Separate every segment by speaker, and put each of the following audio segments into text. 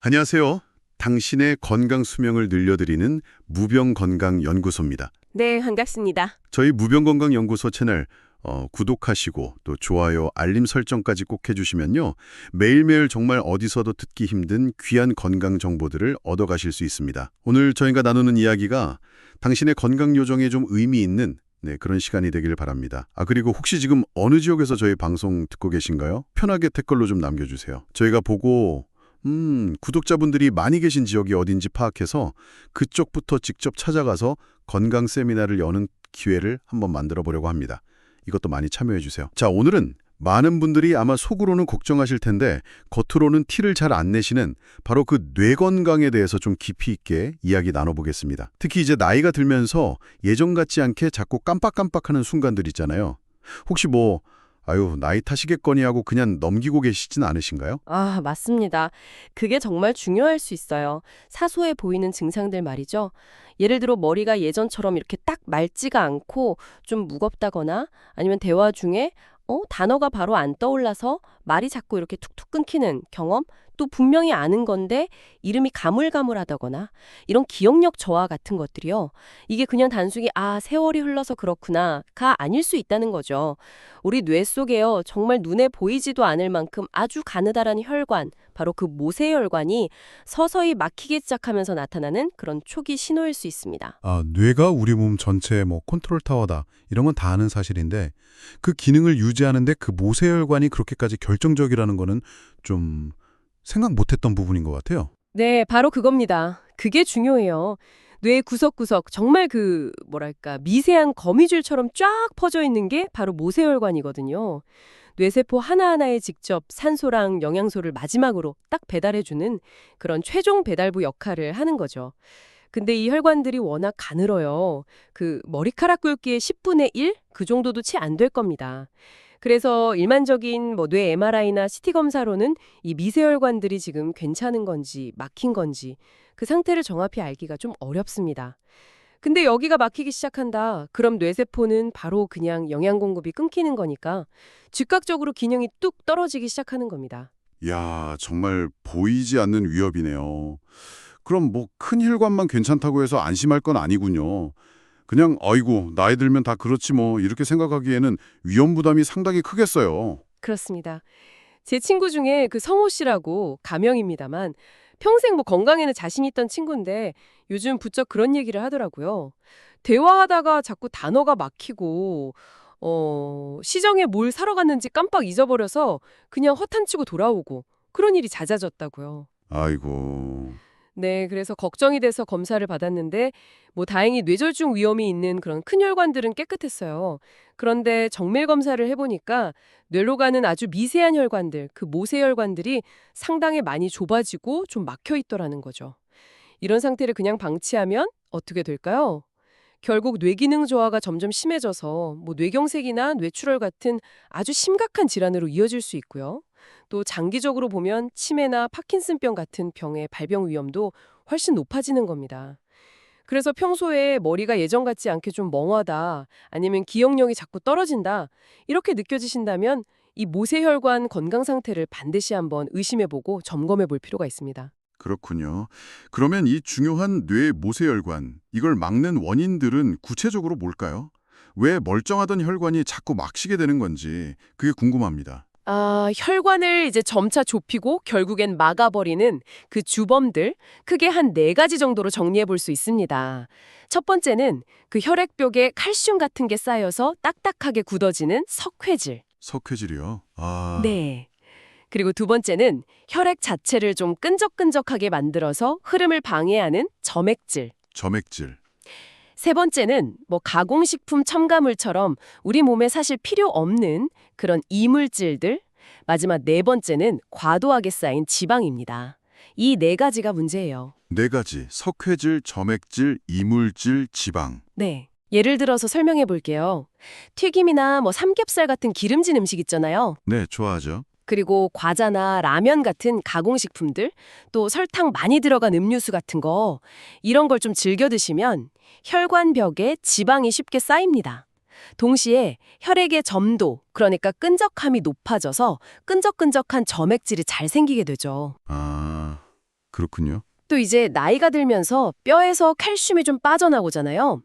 Speaker 1: 안녕하세요. 당신의 건강 수명을 늘려드리는 무병건강연구소입니다.
Speaker 2: 네, 반갑습니다.
Speaker 1: 저희 무병건강연구소 채널 구독하시고 또 좋아요, 알림 설정까지 꼭 해주시면요. 매일매일 정말 어디서도 듣기 힘든 귀한 건강 정보들을 얻어가실 수 있습니다. 오늘 저희가 나누는 이야기가 당신의 건강 요정에 좀 의미 있는 그런 시간이 되길 바랍니다. 그리고 혹시 지금 어느 지역에서 저희 방송 듣고 계신가요? 편하게 댓글로 좀 남겨주세요. 저희가 보고 구독자분들이 많이 계신 지역이 어딘지 파악해서 그쪽부터 직접 찾아가서 건강 세미나를 여는 기회를 한번 만들어 보려고 합니다. 이것도 많이 참여해 주세요. 자, 오늘은 많은 분들이 아마 속으로는 걱정하실 텐데 겉으로는 티를 잘 안 내시는 바로 그 뇌 건강에 대해서 좀 깊이 있게 이야기 나눠보겠습니다. 특히 이제 나이가 들면서 예전 같지 않게 자꾸 깜빡깜빡하는 순간들 있잖아요. 혹시 아유, 나이 탓이겠거니 하고 그냥 넘기고 계시진 않으신가요?
Speaker 2: 맞습니다. 그게 정말 중요할 수 있어요. 사소해 보이는 증상들 말이죠. 예를 들어 머리가 예전처럼 이렇게 딱 맑지가 않고 좀 무겁다거나 아니면 대화 중에 단어가 바로 안 떠올라서 말이 자꾸 이렇게 툭툭 끊기는 경험? 또 분명히 아는 건데 이름이 가물가물하다거나 이런 기억력 저하 같은 것들이요. 이게 그냥 단순히 세월이 흘러서 그렇구나가 아닐 수 있다는 거죠. 우리 뇌 속에요. 정말 눈에 보이지도 않을 만큼 아주 가느다란 혈관, 바로 그 모세혈관이 서서히 막히기 시작하면서 나타나는 그런 초기 신호일 수 있습니다.
Speaker 3: 뇌가 우리 몸 전체의 컨트롤 타워다. 이런 건 다 아는 사실인데 그 기능을 유지하는데 그 모세혈관이 그렇게까지 결정적이라는 거는 좀 생각 못했던 부분인 것 같아요.
Speaker 2: 네, 바로 그겁니다. 그게 중요해요. 뇌 구석구석 정말 미세한 거미줄처럼 쫙 퍼져 있는 게 바로 모세혈관이거든요. 뇌세포 하나하나에 직접 산소랑 영양소를 마지막으로 딱 배달해주는 그런 최종 배달부 역할을 하는 거죠. 근데 이 혈관들이 워낙 가늘어요. 그 머리카락 굵기의 10분의 1? 그 정도도 채 안 될 겁니다. 그래서 일반적인 뇌 MRI나 CT 검사로는 이 미세혈관들이 지금 괜찮은 건지 막힌 건지 그 상태를 정확히 알기가 좀 어렵습니다. 근데 여기가 막히기 시작한다. 그럼 뇌세포는 바로 그냥 영양 공급이 끊기는 거니까 즉각적으로 기능이 뚝 떨어지기 시작하는 겁니다.
Speaker 1: 야, 정말 보이지 않는 위협이네요. 그럼 큰 혈관만 괜찮다고 해서 안심할 건 아니군요. 그냥 아이고, 나이 들면 다 그렇지 이렇게 생각하기에는 위험 부담이 상당히 크겠어요.
Speaker 2: 그렇습니다. 제 친구 중에 그 성호 씨라고 가명입니다만 평생 건강에는 자신 있던 친구인데 요즘 부쩍 그런 얘기를 하더라고요. 대화하다가 자꾸 단어가 막히고 시정에 뭘 사러 갔는지 깜빡 잊어버려서 그냥 허탄치고 돌아오고 그런 일이 잦아졌다고요.
Speaker 1: 아이고.
Speaker 2: 네, 그래서 걱정이 돼서 검사를 받았는데 다행히 뇌졸중 위험이 있는 그런 큰 혈관들은 깨끗했어요. 그런데 정밀 검사를 해보니까 뇌로 가는 아주 미세한 혈관들, 그 모세혈관들이 상당히 많이 좁아지고 좀 막혀 있더라는 거죠. 이런 상태를 그냥 방치하면 어떻게 될까요? 결국 뇌기능 저하가 점점 심해져서 뇌경색이나 뇌출혈 같은 아주 심각한 질환으로 이어질 수 있고요. 또 장기적으로 보면 치매나 파킨슨병 같은 병의 발병 위험도 훨씬 높아지는 겁니다. 그래서 평소에 머리가 예전 같지 않게 좀 멍하다, 아니면 기억력이 자꾸 떨어진다, 이렇게 느껴지신다면 이 모세혈관 건강 상태를 반드시 한번 의심해보고 점검해볼 필요가 있습니다.
Speaker 1: 그렇군요. 그러면 이 중요한 뇌 모세혈관, 이걸 막는 원인들은 구체적으로 뭘까요? 왜 멀쩡하던 혈관이 자꾸 막히게 되는 건지 그게 궁금합니다.
Speaker 2: 혈관을 이제 점차 좁히고 결국엔 막아버리는 그 주범들, 크게 한 4가지 정도로 정리해 볼 수 있습니다. 첫 번째는 그 혈액벽에 칼슘 같은 게 쌓여서 딱딱하게 굳어지는 석회질.
Speaker 1: 석회질이요?
Speaker 2: 네. 그리고 두 번째는 혈액 자체를 좀 끈적끈적하게 만들어서 흐름을 방해하는 점액질.
Speaker 1: 점액질.
Speaker 2: 세 번째는 가공식품 첨가물처럼 우리 몸에 사실 필요 없는 그런 이물질들. 마지막 네 번째는 과도하게 쌓인 지방입니다. 이 4가지가 문제예요.
Speaker 1: 4가지, 석회질, 점액질, 이물질, 지방.
Speaker 2: 네. 예를 들어서 설명해 볼게요. 튀김이나 삼겹살 같은 기름진 음식 있잖아요.
Speaker 1: 네, 좋아하죠.
Speaker 2: 그리고 과자나 라면 같은 가공식품들, 또 설탕 많이 들어간 음료수 같은 거, 이런 걸 좀 즐겨 드시면 혈관벽에 지방이 쉽게 쌓입니다. 동시에 혈액의 점도, 그러니까 끈적함이 높아져서 끈적끈적한 점액질이 잘 생기게 되죠.
Speaker 1: 그렇군요.
Speaker 2: 또 이제 나이가 들면서 뼈에서 칼슘이 좀 빠져나오잖아요.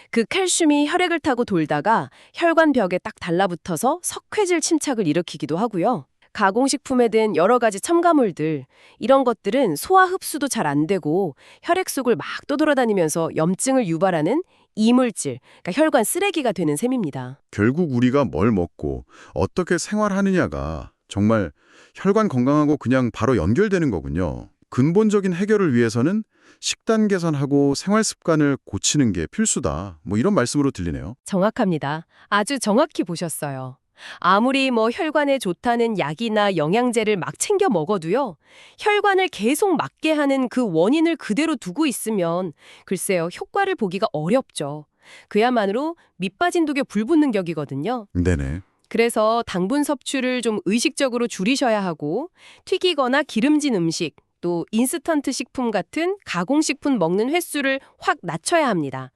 Speaker 2: 그 칼슘이 혈액을 타고 돌다가 혈관벽에 딱 달라붙어서 석회질 침착을 일으키기도 하고요. 가공식품에 든 여러 가지 첨가물들, 이런 것들은 소화 흡수도 잘 안 되고 혈액 속을 막 떠돌아다니면서 염증을 유발하는 이물질, 그러니까 혈관 쓰레기가 되는 셈입니다.
Speaker 1: 결국 우리가 뭘 먹고 어떻게 생활하느냐가 정말 혈관 건강하고 그냥 바로 연결되는 거군요. 근본적인 해결을 위해서는 식단 개선하고 생활 습관을 고치는 게 필수다. 뭐 이런 말씀으로 들리네요.
Speaker 2: 정확합니다. 아주 정확히 보셨어요. 아무리 혈관에 좋다는 약이나 영양제를 막 챙겨 먹어도요, 혈관을 계속 막게 하는 그 원인을 그대로 두고 있으면 글쎄요, 효과를 보기가 어렵죠. 그야말로 밑 빠진 독에 불 붙는 격이거든요.
Speaker 1: 네네.
Speaker 2: 그래서 당분 섭취를 좀 의식적으로 줄이셔야 하고, 튀기거나 기름진 음식, 또 인스턴트 식품 같은 가공식품 먹는 횟수를 확 낮춰야 합니다.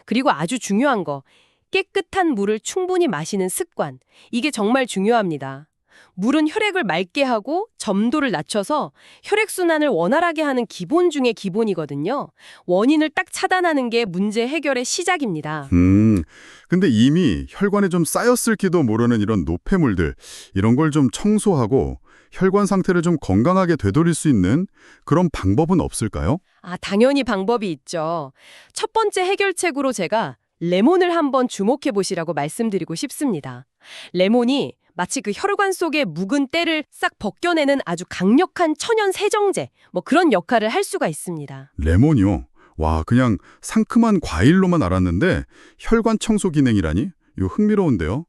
Speaker 2: 그리고 아주 중요한 거, 깨끗한 물을 충분히 마시는 습관. 이게 정말 중요합니다. 물은 혈액을 맑게 하고 점도를 낮춰서 혈액순환을 원활하게 하는 기본 중에 기본이거든요. 원인을 딱 차단하는 게 문제 해결의 시작입니다.
Speaker 1: 근데 이미 혈관에 좀 쌓였을지도 모르는 이런 노폐물들, 이런 걸 좀 청소하고 혈관 상태를 좀 건강하게 되돌릴 수 있는 그런 방법은 없을까요?
Speaker 2: 당연히 방법이 있죠. 첫 번째 해결책으로 제가 레몬을 한번 주목해 보시라고 말씀드리고 싶습니다. 레몬이 마치 그 혈관 속의 묵은 때를 싹 벗겨내는 아주 강력한 천연 세정제, 그런 역할을 할 수가 있습니다.
Speaker 1: 레몬이요? 와, 그냥 상큼한 과일로만 알았는데 혈관 청소 기능이라니? 이거 흥미로운데요?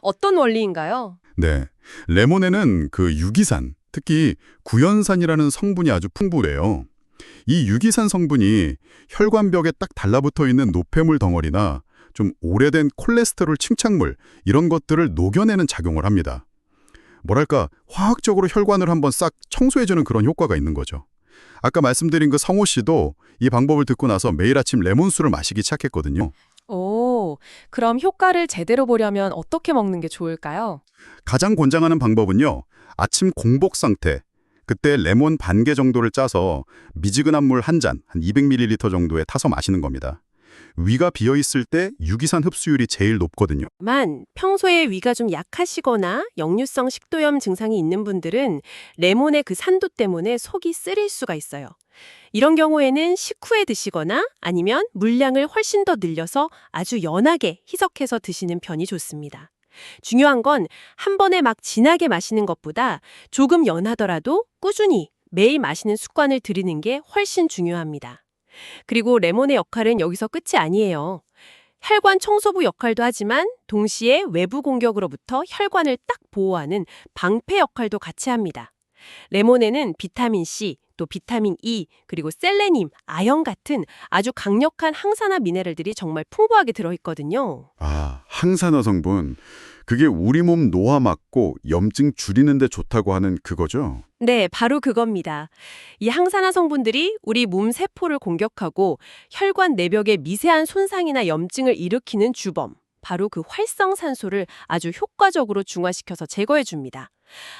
Speaker 2: 어떤 원리인가요?
Speaker 1: 네. 레몬에는 그 유기산, 특히 구연산이라는 성분이 아주 풍부해요. 이 유기산 성분이 혈관벽에 딱 달라붙어 있는 노폐물 덩어리나 좀 오래된 콜레스테롤 침착물, 이런 것들을 녹여내는 작용을 합니다. 뭐랄까, 화학적으로 혈관을 한번 싹 청소해주는 그런 효과가 있는 거죠. 아까 말씀드린 그 성호 씨도 이 방법을 듣고 나서 매일 아침 레몬수를 마시기 시작했거든요.
Speaker 2: 오, 그럼 효과를 제대로 보려면 어떻게 먹는 게 좋을까요?
Speaker 1: 가장 권장하는 방법은요, 아침 공복 상태, 그때 레몬 반 개 정도를 짜서 미지근한 물 한 잔, 한 200ml 정도에 타서 마시는 겁니다. 위가 비어있을 때 유기산 흡수율이 제일 높거든요.
Speaker 4: 만 평소에 위가 좀 약하시거나 역류성 식도염 증상이 있는 분들은 레몬의 그 산도 때문에 속이 쓰릴 수가 있어요. 이런 경우에는 식후에 드시거나 아니면 물량을 훨씬 더 늘려서 아주 연하게 희석해서 드시는 편이 좋습니다. 중요한 건 한 번에 막 진하게 마시는 것보다 조금 연하더라도 꾸준히 매일 마시는 습관을 들이는 게 훨씬 중요합니다. 그리고 레몬의 역할은 여기서 끝이 아니에요. 혈관 청소부 역할도 하지만 동시에 외부 공격으로부터 혈관을 딱 보호하는 방패 역할도 같이 합니다. 레몬에는 비타민 C, 또 비타민 E, 그리고 셀레늄, 아연 같은 아주 강력한 항산화 미네랄들이 정말 풍부하게 들어있거든요.
Speaker 1: 아, 항산화 성분. 그게 우리 몸 노화 막고 염증 줄이는 데 좋다고 하는 그거죠?
Speaker 4: 네, 바로 그겁니다. 이 항산화 성분들이 우리 몸 세포를 공격하고 혈관 내벽에 미세한 손상이나 염증을 일으키는 주범, 바로 그 활성산소를 아주 효과적으로 중화시켜서 제거해 줍니다.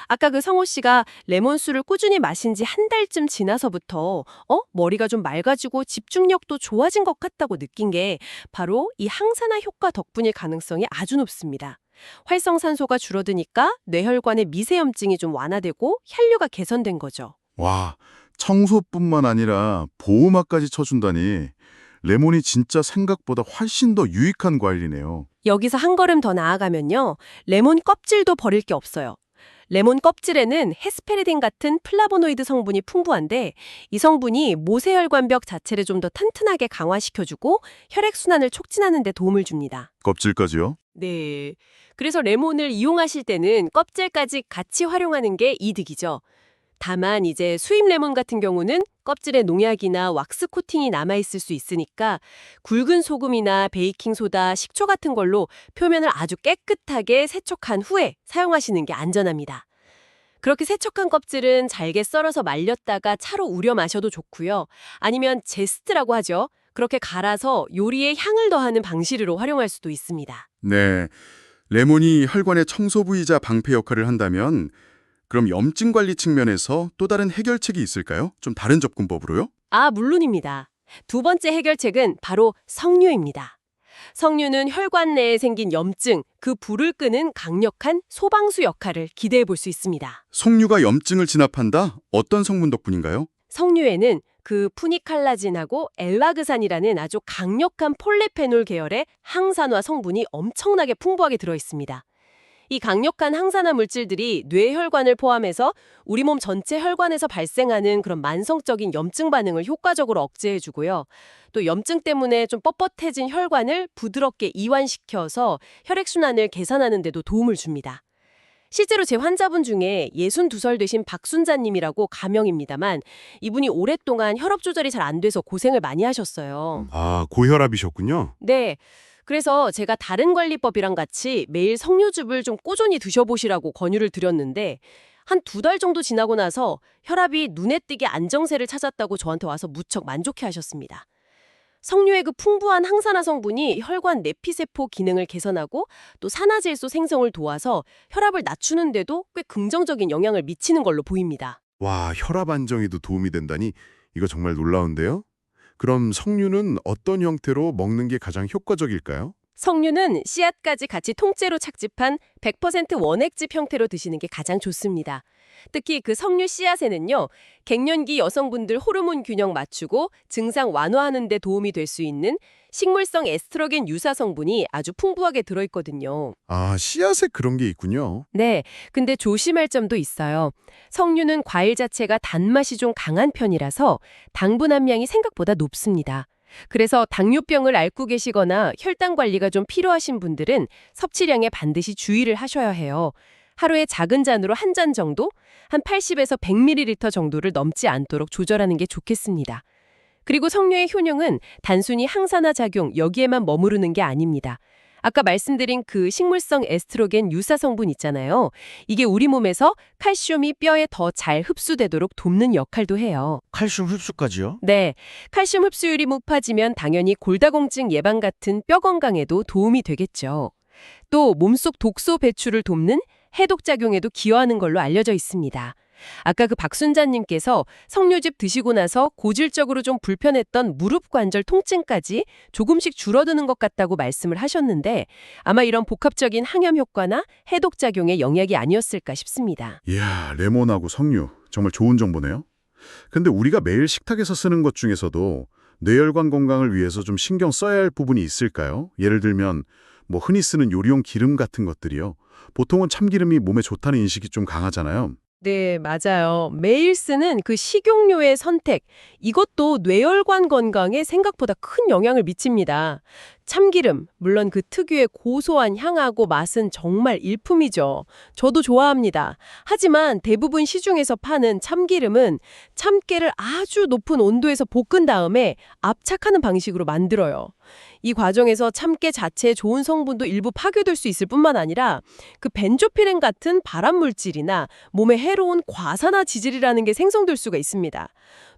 Speaker 4: 아까 그 성호 씨가 레몬수를 꾸준히 마신 지 한 달쯤 지나서부터 머리가 좀 맑아지고 집중력도 좋아진 것 같다고 느낀 게 바로 이 항산화 효과 덕분일 가능성이 아주 높습니다. 활성산소가 줄어드니까 뇌혈관의 미세염증이 좀 완화되고 혈류가 개선된 거죠.
Speaker 1: 와, 청소뿐만 아니라 보호막까지 쳐준다니 레몬이 진짜 생각보다 훨씬 더 유익한 과일이네요.
Speaker 4: 여기서 한 걸음 더 나아가면요. 레몬 껍질도 버릴 게 없어요. 레몬 껍질에는 헤스페리딘 같은 플라보노이드 성분이 풍부한데 이 성분이 모세혈관벽 자체를 좀 더 튼튼하게 강화시켜주고 혈액순환을 촉진하는 데 도움을 줍니다.
Speaker 1: 껍질까지요?
Speaker 4: 네. 그래서 레몬을 이용하실 때는 껍질까지 같이 활용하는 게 이득이죠. 다만 이제 수입 레몬 같은 경우는 껍질에 농약이나 왁스 코팅이 남아있을 수 있으니까 굵은 소금이나 베이킹소다, 식초 같은 걸로 표면을 아주 깨끗하게 세척한 후에 사용하시는 게 안전합니다. 그렇게 세척한 껍질은 잘게 썰어서 말렸다가 차로 우려 마셔도 좋고요. 아니면 제스트라고 하죠. 그렇게 갈아서 요리에 향을 더하는 방식으로 활용할 수도 있습니다.
Speaker 1: 네. 레몬이 혈관의 청소부이자 방패 역할을 한다면 그럼 염증 관리 측면에서 또 다른 해결책이 있을까요? 좀 다른 접근법으로요?
Speaker 4: 물론입니다. 두 번째 해결책은 바로 석류입니다. 석류는 혈관 내에 생긴 염증, 그 불을 끄는 강력한 소방수 역할을 기대해 볼 수 있습니다.
Speaker 1: 석류가 염증을 진압한다? 어떤 성분 덕분인가요?
Speaker 4: 석류에는 그 푸니칼라진하고 엘라그산이라는 아주 강력한 폴리페놀 계열의 항산화 성분이 엄청나게 풍부하게 들어 있습니다. 이 강력한 항산화 물질들이 뇌혈관을 포함해서 우리 몸 전체 혈관에서 발생하는 그런 만성적인 염증 반응을 효과적으로 억제해주고요. 또 염증 때문에 좀 뻣뻣해진 혈관을 부드럽게 이완시켜서 혈액순환을 개선하는 데도 도움을 줍니다. 실제로 제 환자분 중에 62살 되신 박순자님이라고 가명입니다만 이분이 오랫동안 혈압 조절이 잘 안 돼서 고생을 많이 하셨어요.
Speaker 1: 아, 고혈압이셨군요.
Speaker 4: 네. 그래서 제가 다른 관리법이랑 같이 매일 석류즙을 좀 꾸준히 드셔보시라고 권유를 드렸는데 한 2달 정도 지나고 나서 혈압이 눈에 띄게 안정세를 찾았다고 저한테 와서 무척 만족해 하셨습니다. 석류의 그 풍부한 항산화 성분이 혈관 내피세포 기능을 개선하고 또 산화질소 생성을 도와서 혈압을 낮추는 데도 꽤 긍정적인 영향을 미치는 걸로 보입니다.
Speaker 1: 와, 혈압 안정에도 도움이 된다니 이거 정말 놀라운데요? 그럼 석류는 어떤 형태로 먹는 게 가장 효과적일까요?
Speaker 4: 석류는 씨앗까지 같이 통째로 착즙한 100% 원액즙 형태로 드시는 게 가장 좋습니다. 특히 그 석류 씨앗에는요, 갱년기 여성분들 호르몬 균형 맞추고 증상 완화하는 데 도움이 될 수 있는 식물성 에스트로겐 유사 성분이 아주 풍부하게 들어있거든요.
Speaker 1: 아, 씨앗에 그런 게 있군요.
Speaker 4: 네, 근데 조심할 점도 있어요. 석류는 과일 자체가 단맛이 좀 강한 편이라서 당분 함량이 생각보다 높습니다. 그래서 당뇨병을 앓고 계시거나 혈당 관리가 좀 필요하신 분들은 섭취량에 반드시 주의를 하셔야 해요. 하루에 작은 잔으로 한 잔 정도, 한 80에서 100ml 정도를 넘지 않도록 조절하는 게 좋겠습니다. 그리고 석류의 효능은 단순히 항산화 작용 여기에만 머무르는 게 아닙니다. 아까 말씀드린 그 식물성 에스트로겐 유사 성분 있잖아요. 이게 우리 몸에서 칼슘이 뼈에 더 잘 흡수되도록 돕는 역할도 해요.
Speaker 5: 칼슘 흡수까지요?
Speaker 4: 네, 칼슘 흡수율이 높아지면 당연히 골다공증 예방 같은 뼈 건강에도 도움이 되겠죠. 또 몸속 독소 배출을 돕는 해독 작용에도 기여하는 걸로 알려져 있습니다. 아까 그 박순자님께서 석류즙 드시고 나서 고질적으로 좀 불편했던 무릎 관절 통증까지 조금씩 줄어드는 것 같다고 말씀을 하셨는데 아마 이런 복합적인 항염 효과나 해독 작용의 영향이 아니었을까 싶습니다.
Speaker 1: 이야, 레몬하고 석류. 정말 좋은 정보네요. 근데 우리가 매일 식탁에서 쓰는 것 중에서도 뇌혈관 건강을 위해서 좀 신경 써야 할 부분이 있을까요? 예를 들면 뭐 흔히 쓰는 요리용 기름 같은 것들이요. 보통은 참기름이 몸에 좋다는 인식이 좀 강하잖아요.
Speaker 4: 네, 맞아요. 매일 쓰는 그 식용유의 선택, 이것도 뇌혈관 건강에 생각보다 큰 영향을 미칩니다. 참기름, 물론 그 특유의 고소한 향하고 맛은 정말 일품이죠. 저도 좋아합니다. 하지만 대부분 시중에서 파는 참기름은 참깨를 아주 높은 온도에서 볶은 다음에 압착하는 방식으로 만들어요. 이 과정에서 참깨 자체의 좋은 성분도 일부 파괴될 수 있을 뿐만 아니라 그 벤조피렌 같은 발암물질이나 몸에 해로운 과산화 지질이라는 게 생성될 수가 있습니다.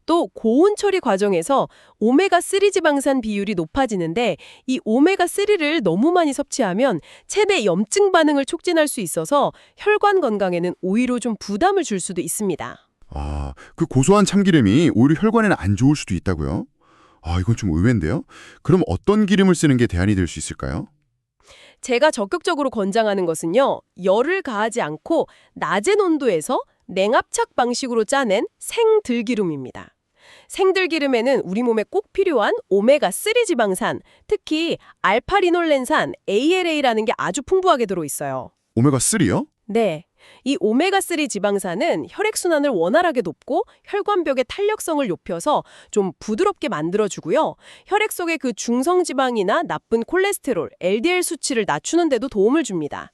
Speaker 4: 또 고온 처리 과정에서 오메가3 지방산 비율이 높아지는데 이 오메가3를 너무 많이 섭취하면 체내 염증 반응을 촉진할 수 있어서 혈관 건강에는 오히려 좀 부담을 줄 수도 있습니다.
Speaker 1: 아, 그 고소한 참기름이 오히려 혈관에는 안 좋을 수도 있다고요? 아, 이건 좀 의외인데요? 그럼 어떤 기름을 쓰는 게 대안이 될 수 있을까요?
Speaker 4: 제가 적극적으로 권장하는 것은요. 열을 가하지 않고 낮은 온도에서 냉압착 방식으로 짜낸 생들기름입니다. 생들기름에는 우리 몸에 꼭 필요한 오메가3 지방산, 특히 알파리놀렌산, ALA라는 게 아주 풍부하게 들어있어요.
Speaker 1: 오메가3요?
Speaker 4: 네. 이 오메가3 지방산은 혈액순환을 원활하게 돕고 혈관벽의 탄력성을 높여서 좀 부드럽게 만들어주고요. 혈액 속의 그 중성지방이나 나쁜 콜레스테롤, LDL 수치를 낮추는 데도 도움을 줍니다.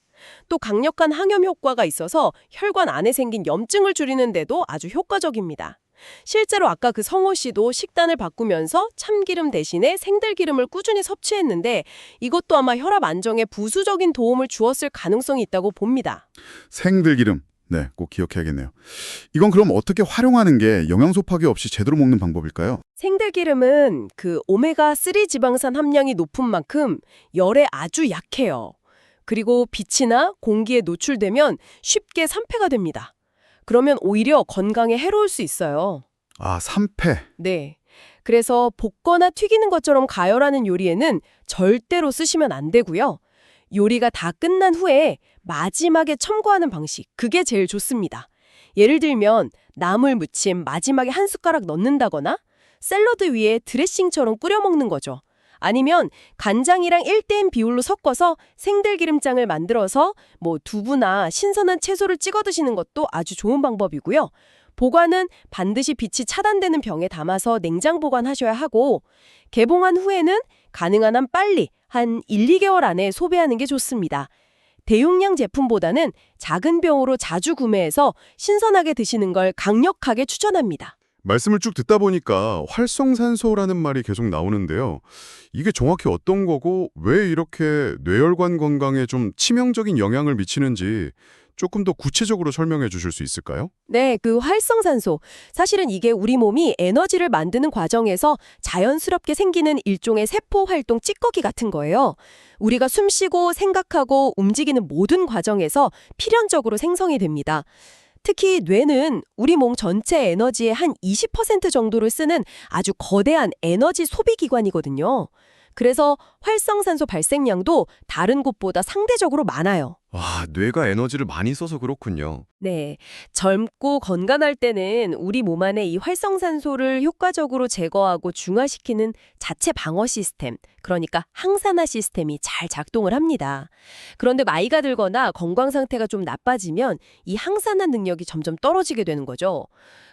Speaker 4: 또 강력한 항염 효과가 있어서 혈관 안에 생긴 염증을 줄이는 데도 아주 효과적입니다. 실제로 아까 그 성호 씨도 식단을 바꾸면서 참기름 대신에 생들기름을 꾸준히 섭취했는데 이것도 아마 혈압 안정에 부수적인 도움을 주었을 가능성이 있다고 봅니다.
Speaker 1: 생들기름. 네, 꼭 기억해야겠네요. 이건 그럼 어떻게 활용하는 게 영양소 파괴 없이 제대로 먹는 방법일까요?
Speaker 4: 생들기름은 그 오메가3 지방산 함량이 높은 만큼 열에 아주 약해요. 그리고 빛이나 공기에 노출되면 쉽게 산패가 됩니다.
Speaker 2: 그러면 오히려 건강에 해로울 수 있어요.
Speaker 1: 아, 삼패.
Speaker 2: 네. 그래서 볶거나 튀기는 것처럼 가열하는 요리에는 절대로 쓰시면 안 되고요. 요리가 다 끝난 후에 마지막에 첨가하는 방식, 그게 제일 좋습니다. 예를 들면 나물 무침 마지막에 한 숟가락 넣는다거나 샐러드 위에 드레싱처럼 뿌려 먹는 거죠. 아니면 간장이랑 1대1 비율로 섞어서 생들기름장을 만들어서 두부나 신선한 채소를 찍어 드시는 것도 아주 좋은 방법이고요. 보관은 반드시 빛이 차단되는 병에 담아서 냉장 보관하셔야 하고 개봉한 후에는 가능한 한 빨리 한 1, 2개월 안에 소비하는 게 좋습니다. 대용량 제품보다는 작은 병으로 자주 구매해서 신선하게 드시는 걸 강력하게 추천합니다.
Speaker 1: 말씀을 쭉 듣다 보니까 활성산소라는 말이 계속 나오는데요. 이게 정확히 어떤 거고 왜 이렇게 뇌혈관 건강에 좀 치명적인 영향을 미치는지 조금 더 구체적으로 설명해 주실 수 있을까요?
Speaker 2: 네, 그 활성산소. 사실은 이게 우리 몸이 에너지를 만드는 과정에서 자연스럽게 생기는 일종의 세포 활동 찌꺼기 같은 거예요. 우리가 숨쉬고 생각하고 움직이는 모든 과정에서 필연적으로 생성이 됩니다. 특히 뇌는 우리 몸 전체 에너지의 한 20% 정도를 쓰는 아주 거대한 에너지 소비 기관이거든요. 그래서 활성산소 발생량도 다른 곳보다 상대적으로 많아요.
Speaker 5: 와, 뇌가 에너지를 많이 써서 그렇군요.
Speaker 2: 네, 젊고 건강할 때는 우리 몸 안에 이 활성산소를 효과적으로 제거하고 중화시키는 자체 방어 시스템, 그러니까 항산화 시스템이 잘 작동을 합니다. 그런데 나이가 들거나 건강 상태가 좀 나빠지면 이 항산화 능력이 점점 떨어지게 되는 거죠.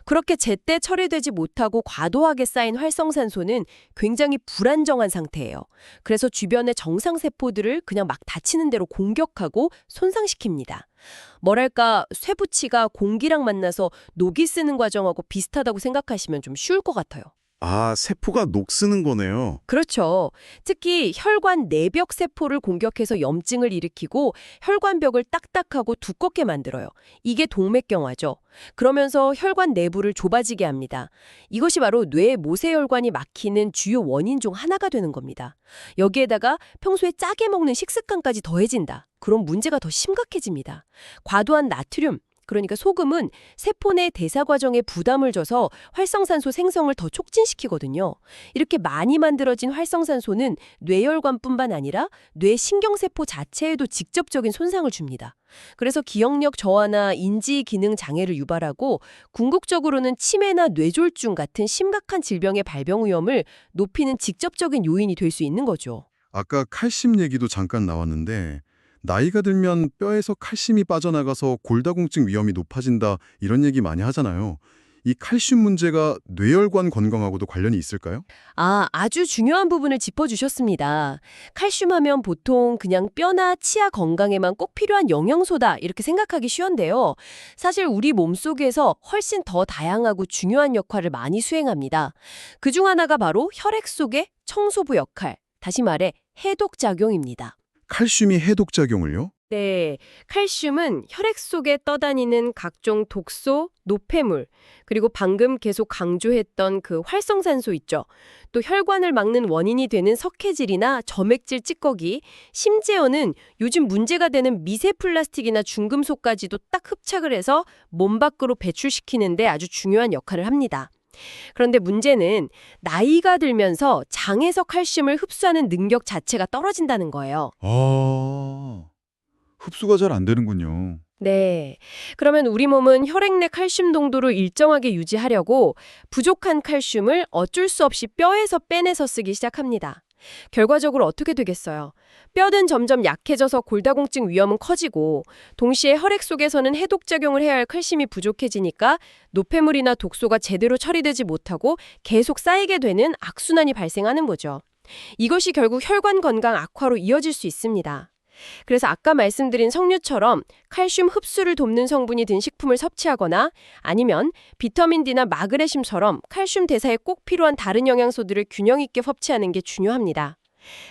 Speaker 2: 그렇게 제때 처리되지 못하고 과도하게 쌓인 활성산소는 굉장히 불안정한 상태예요. 그래서 주변의 정상세포들을 그냥 막 다치는 대로 공격하고 손상시킵니다. 뭐랄까, 쇠붙이가 공기랑 만나서 녹이 쓰는 과정하고 비슷하다고 생각하시면 좀 쉬울 것 같아요.
Speaker 1: 아, 세포가 녹쓰는 거네요.
Speaker 2: 그렇죠. 특히 혈관 내벽 세포를 공격해서 염증을 일으키고 혈관벽을 딱딱하고 두껍게 만들어요. 이게 동맥경화죠. 그러면서 혈관 내부를 좁아지게 합니다. 이것이 바로 뇌 모세혈관이 막히는 주요 원인 중 하나가 되는 겁니다. 여기에다가 평소에 짜게 먹는 식습관까지 더해진다. 그럼 문제가 더 심각해집니다. 과도한 나트륨, 그러니까 소금은 세포 내 대사 과정에 부담을 줘서 활성산소 생성을 더 촉진시키거든요. 이렇게 많이 만들어진 활성산소는 뇌혈관뿐만 아니라 뇌 신경세포 자체에도 직접적인 손상을 줍니다. 그래서 기억력 저하나 인지 기능 장애를 유발하고 궁극적으로는 치매나 뇌졸중 같은 심각한 질병의 발병 위험을 높이는 직접적인 요인이 될 수 있는 거죠.
Speaker 1: 아까 칼슘 얘기도 잠깐 나왔는데 나이가 들면 뼈에서 칼슘이 빠져나가서 골다공증 위험이 높아진다 이런 얘기 많이 하잖아요. 이 칼슘 문제가 뇌혈관 건강하고도 관련이 있을까요?
Speaker 2: 아주 중요한 부분을 짚어주셨습니다. 칼슘 하면 보통 그냥 뼈나 치아 건강에만 꼭 필요한 영양소다 이렇게 생각하기 쉬운데요. 사실 우리 몸속에서 훨씬 더 다양하고 중요한 역할을 많이 수행합니다. 그중 하나가 바로 혈액 속의 청소부 역할, 다시 말해 해독작용입니다.
Speaker 1: 칼슘이 해독작용을요?
Speaker 2: 네, 칼슘은 혈액 속에 떠다니는 각종 독소, 노폐물, 그리고 방금 계속 강조했던 그 활성산소 있죠. 또 혈관을 막는 원인이 되는 석회질이나 점액질 찌꺼기, 심지어는 요즘 문제가 되는 미세 플라스틱이나 중금속까지도 딱 흡착을 해서 몸 밖으로 배출시키는데 아주 중요한 역할을 합니다. 그런데 문제는 나이가 들면서 장에서 칼슘을 흡수하는 능력 자체가 떨어진다는 거예요.
Speaker 6: 흡수가 잘 안 되는군요.
Speaker 2: 네. 그러면 우리 몸은 혈액 내 칼슘 농도를 일정하게 유지하려고 부족한 칼슘을 어쩔 수 없이 뼈에서 빼내서 쓰기 시작합니다. 결과적으로 어떻게 되겠어요? 뼈는 점점 약해져서 골다공증 위험은 커지고 동시에 혈액 속에서는 해독작용을 해야 할 칼슘이 부족해지니까 노폐물이나 독소가 제대로 처리되지 못하고 계속 쌓이게 되는 악순환이 발생하는 거죠. 이것이 결국 혈관 건강 악화로 이어질 수 있습니다. 그래서 아까 말씀드린 석류처럼 칼슘 흡수를 돕는 성분이 든 식품을 섭취하거나 아니면 비타민 D나 마그네슘처럼 칼슘 대사에 꼭 필요한 다른 영양소들을 균형 있게 섭취하는 게 중요합니다.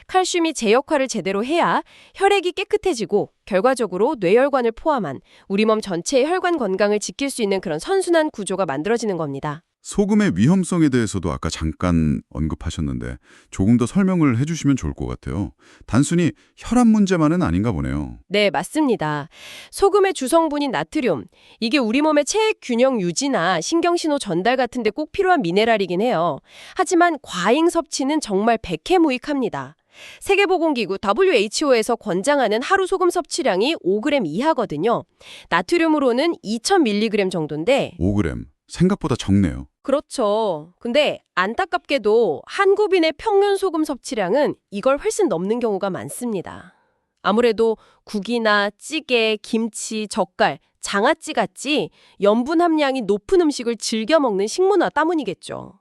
Speaker 2: 칼슘이 제 역할을 제대로 해야 혈액이 깨끗해지고 결과적으로 뇌혈관을 포함한 우리 몸 전체의 혈관 건강을 지킬 수 있는 그런 선순환 구조가 만들어지는 겁니다.
Speaker 6: 소금의 위험성에 대해서도 아까 잠깐 언급하셨는데 조금 더 설명을 해주시면 좋을 것 같아요. 단순히 혈압 문제만은 아닌가 보네요.
Speaker 2: 네, 맞습니다. 소금의 주성분인 나트륨, 이게 우리 몸의 체액 균형 유지나 신경신호 전달 같은 데 꼭 필요한 미네랄이긴 해요. 하지만 과잉 섭취는 정말 백해무익합니다. 세계보건기구 WHO에서 권장하는 하루 소금 섭취량이 5g 이하거든요. 나트륨으로는 2000mg 정도인데
Speaker 6: 5g. 생각보다 적네요.
Speaker 2: 그렇죠. 근데 안타깝게도 한국인의 평균 소금 섭취량은 이걸 훨씬 넘는 경우가 많습니다. 아무래도 국이나 찌개, 김치, 젓갈, 장아찌 같이 염분 함량이 높은 음식을 즐겨 먹는 식문화 때문이겠죠.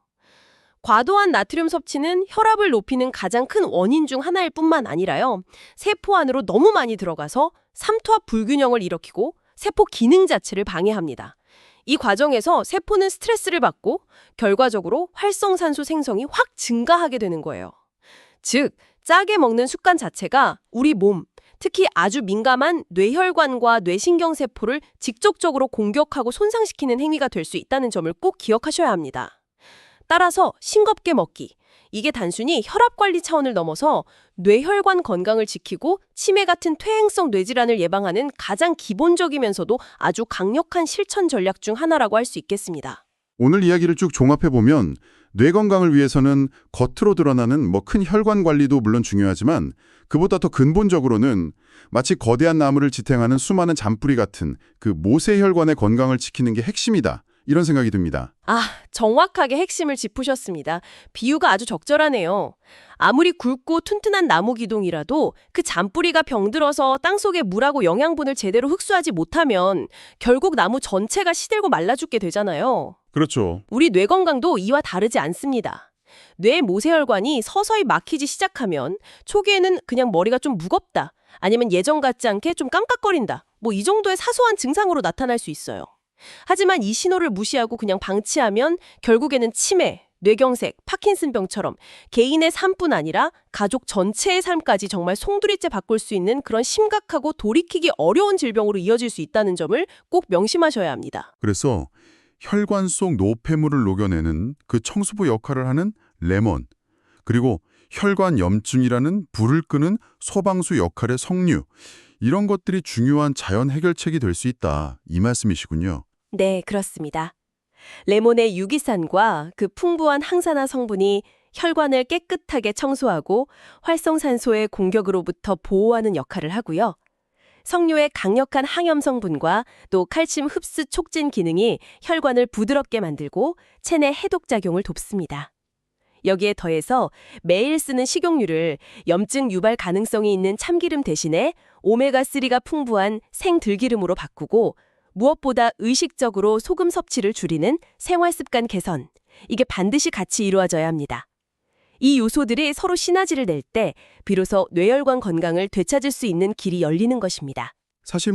Speaker 2: 과도한 나트륨 섭취는 혈압을 높이는 가장 큰 원인 중 하나일 뿐만 아니라요. 세포 안으로 너무 많이 들어가서 삼투압 불균형을 일으키고 세포 기능 자체를 방해합니다. 이 과정에서 세포는 스트레스를 받고 결과적으로 활성산소 생성이 확 증가하게 되는 거예요. 즉, 짜게 먹는 습관 자체가 우리 몸, 특히 아주 민감한 뇌혈관과 뇌신경세포를 직접적으로 공격하고 손상시키는 행위가 될 수 있다는 점을 꼭 기억하셔야 합니다. 따라서 싱겁게 먹기, 이게 단순히 혈압 관리 차원을 넘어서 뇌혈관 건강을 지키고 치매 같은 퇴행성 뇌질환을 예방하는 가장 기본적이면서도 아주 강력한 실천 전략 중 하나라고 할 수 있겠습니다.
Speaker 1: 오늘 이야기를 쭉 종합해보면 뇌 건강을 위해서는 겉으로 드러나는 큰 혈관 관리도 물론 중요하지만 그보다 더 근본적으로는 마치 거대한 나무를 지탱하는 수많은 잔뿌리 같은 그 모세혈관의 건강을 지키는 게 핵심이다. 이런 생각이 듭니다.
Speaker 2: 정확하게 핵심을 짚으셨습니다. 비유가 아주 적절하네요. 아무리 굵고 튼튼한 나무 기둥이라도 그 잔뿌리가 병들어서 땅속에 물하고 영양분을 제대로 흡수하지 못하면 결국 나무 전체가 시들고 말라 죽게 되잖아요.
Speaker 1: 그렇죠.
Speaker 2: 우리 뇌 건강도 이와 다르지 않습니다. 뇌 모세혈관이 서서히 막히기 시작하면 초기에는 그냥 머리가 좀 무겁다, 아니면 예전 같지 않게 좀 깜깜거린다, 이 정도의 사소한 증상으로 나타날 수 있어요. 하지만 이 신호를 무시하고 그냥 방치하면 결국에는 치매, 뇌경색, 파킨슨병처럼 개인의 삶뿐 아니라 가족 전체의 삶까지 정말 송두리째 바꿀 수 있는 그런 심각하고 돌이키기 어려운 질병으로 이어질 수 있다는 점을 꼭 명심하셔야 합니다.
Speaker 1: 그래서 혈관 속 노폐물을 녹여내는 그 청소부 역할을 하는 레몬, 그리고 혈관 염증이라는 불을 끄는 소방수 역할의 석류, 이런 것들이 중요한 자연 해결책이 될 수 있다. 이 말씀이시군요.
Speaker 2: 네, 그렇습니다. 레몬의 유기산과 그 풍부한 항산화 성분이 혈관을 깨끗하게 청소하고 활성산소의 공격으로부터 보호하는 역할을 하고요. 석류의 강력한 항염 성분과 또 칼슘 흡수 촉진 기능이 혈관을 부드럽게 만들고 체내 해독 작용을 돕습니다. 여기에 더해서 매일 쓰는 식용유를 염증 유발 가능성이 있는 참기름 대신에 오메가3가 풍부한 생들기름으로 바꾸고 무엇보다 의식적으로 소금 섭취를 줄이는 생활습관 개선, 이게 반드시 같이 이루어져야 합니다. 이 요소들이 서로 시너지를 낼 때 비로소 뇌혈관 건강을 되찾을 수 있는 길이 열리는 것입니다.
Speaker 1: 사실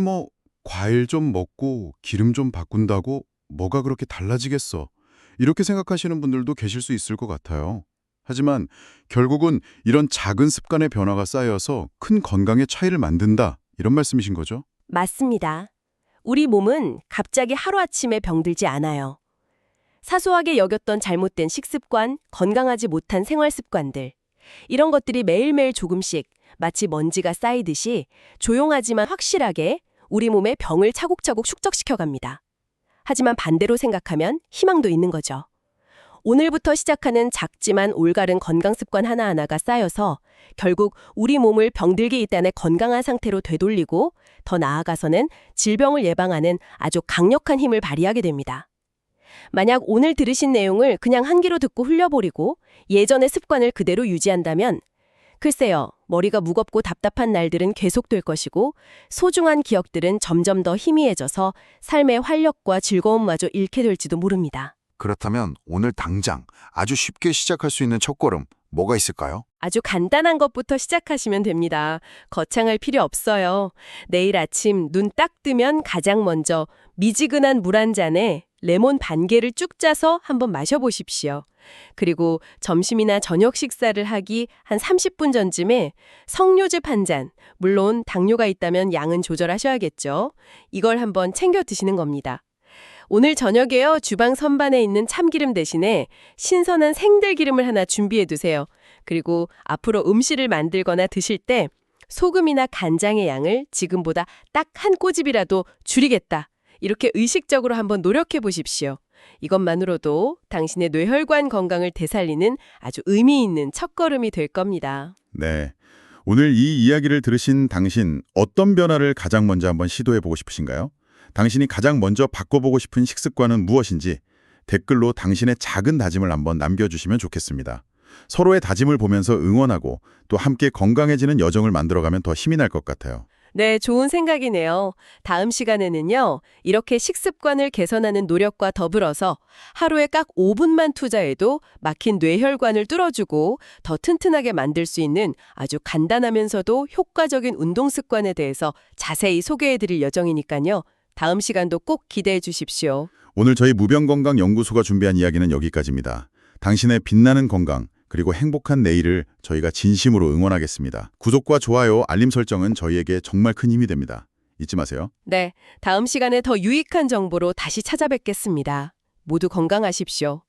Speaker 1: 과일 좀 먹고 기름 좀 바꾼다고 뭐가 그렇게 달라지겠어. 이렇게 생각하시는 분들도 계실 수 있을 것 같아요. 하지만 결국은 이런 작은 습관의 변화가 쌓여서 큰 건강의 차이를 만든다. 이런 말씀이신 거죠?
Speaker 2: 맞습니다. 우리 몸은 갑자기 하루아침에 병들지 않아요. 사소하게 여겼던 잘못된 식습관, 건강하지 못한 생활습관들, 이런 것들이 매일매일 조금씩 마치 먼지가 쌓이듯이 조용하지만 확실하게 우리 몸의 병을 차곡차곡 축적시켜갑니다. 하지만 반대로 생각하면 희망도 있는 거죠. 오늘부터 시작하는 작지만 올바른 건강습관 하나하나가 쌓여서 결국 우리 몸을 병들기 이전의 건강한 상태로 되돌리고 더 나아가서는 질병을 예방하는 아주 강력한 힘을 발휘하게 됩니다. 만약 오늘 들으신 내용을 그냥 한 귀로 듣고 흘려버리고 예전의 습관을 그대로 유지한다면 글쎄요, 머리가 무겁고 답답한 날들은 계속될 것이고 소중한 기억들은 점점 더 희미해져서 삶의 활력과 즐거움마저 잃게 될지도 모릅니다.
Speaker 7: 그렇다면 오늘 당장 아주 쉽게 시작할 수 있는 첫걸음 뭐가 있을까요?
Speaker 2: 아주 간단한 것부터 시작하시면 됩니다. 거창할 필요 없어요. 내일 아침 눈 딱 뜨면 가장 먼저 미지근한 물 한 잔에 레몬 반 개를 쭉 짜서 한번 마셔보십시오. 그리고 점심이나 저녁 식사를 하기 한 30분 전쯤에 석류즙 한 잔, 물론 당뇨가 있다면 양은 조절하셔야겠죠. 이걸 한번 챙겨 드시는 겁니다.
Speaker 4: 오늘 저녁에요. 주방 선반에 있는 참기름 대신에 신선한 생들기름을 하나 준비해 두세요. 그리고 앞으로 음식을 만들거나 드실 때 소금이나 간장의 양을 지금보다 딱 한 꼬집이라도 줄이겠다. 이렇게 의식적으로 한번 노력해 보십시오. 이것만으로도 당신의 뇌혈관 건강을 되살리는 아주 의미 있는 첫걸음이 될 겁니다.
Speaker 6: 네. 오늘 이 이야기를 들으신 당신 어떤 변화를 가장 먼저 한번 시도해보고 싶으신가요? 당신이 가장 먼저 바꿔보고 싶은 식습관은 무엇인지 댓글로 당신의 작은 다짐을 한번 남겨주시면 좋겠습니다. 서로의 다짐을 보면서 응원하고 또 함께 건강해지는 여정을 만들어가면 더 힘이 날 것 같아요.
Speaker 4: 네, 좋은 생각이네요. 다음 시간에는요, 이렇게 식습관을 개선하는 노력과 더불어서 하루에 딱 5분만 투자해도 막힌 뇌혈관을 뚫어주고 더 튼튼하게 만들 수 있는 아주 간단하면서도 효과적인 운동 습관에 대해서 자세히 소개해드릴 예정이니까요. 다음 시간도 꼭 기대해 주십시오.
Speaker 6: 오늘 저희 무병건강연구소가 준비한 이야기는 여기까지입니다. 당신의 빛나는 건강 그리고 행복한 내일을 저희가 진심으로 응원하겠습니다. 구독과 좋아요, 알림 설정은 저희에게 정말 큰 힘이 됩니다. 잊지 마세요.
Speaker 4: 네, 다음 시간에 더 유익한 정보로 다시 찾아뵙겠습니다. 모두 건강하십시오.